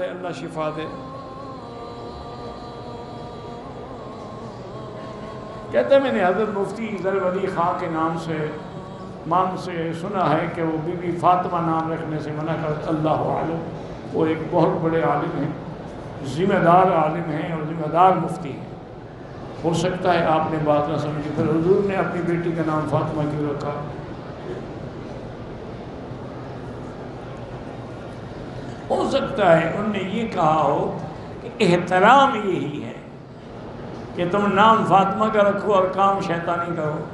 ہے، اللہ شفا دے۔ کہتے ہیں میں نے حضرت مفتی ظفر علی خان کے نام سے مان سے سنا ہے کہ وہ بی بی فاطمہ نام رکھنے سے منع کر، اللہ عالم۔ وہ ایک بہت بڑے عالم ہیں، ذمہ دار عالم ہیں اور ذمہ دار مفتی ہیں۔ ہو سکتا ہے آپ نے بات نہ سمجھی، پھر حضور نے اپنی بیٹی کا نام فاطمہ کیوں رکھا؟ ہو سکتا ہے انہوں نے یہ کہا ہو کہ احترام یہی ہے کہ تم نام فاطمہ کا رکھو اور کام شیطانی کرو۔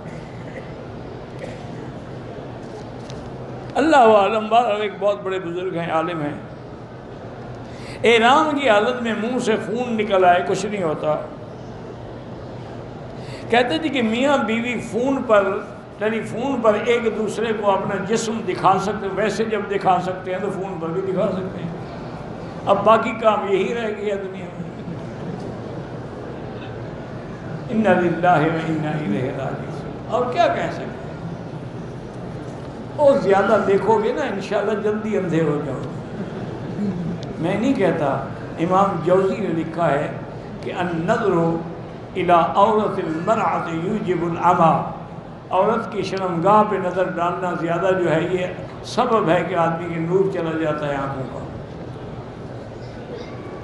اللہ عالم۔ بہرحال ایک بہت بڑے بزرگ ہیں، عالم ہیں، احرام کی حالت میں منہ سے خون نکل آئے، کچھ نہیں ہوتا۔ کہتے تھے کہ میاں بیوی ٹیلی فون پر ایک دوسرے کو اپنا جسم دکھا سکتے، ویسے جب دکھا سکتے ہیں تو فون پر بھی دکھا سکتے ہیں۔ اب باقی کام یہی رہ گیا دنیا میں۔ انا للہ و انا الیہ راجعون۔ اور کیا کہہ سکتے ہیں؟ اور زیادہ دیکھو گے نا انشاءاللہ جلدی اندھے ہو جاؤ گے۔ میں نہیں کہتا، امام جوزی نے لکھا ہے کہ النظر الی عورت المرأة یوجب العمی، عورت کی شرمگاہ پہ نظر ڈالنا زیادہ جو ہے یہ سبب ہے کہ آدمی کے نور چلا جاتا ہے آنکھوں کا۔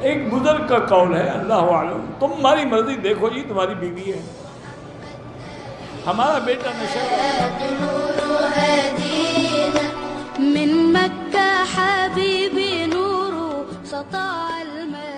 ایک بزرگ کا قول ہے، اللہ عالم، تمہاری مرضی، دیکھو جی تمہاری بیوی ہے، ہمارا بیٹا من مکہ حبیبی نور سطع المدینہ۔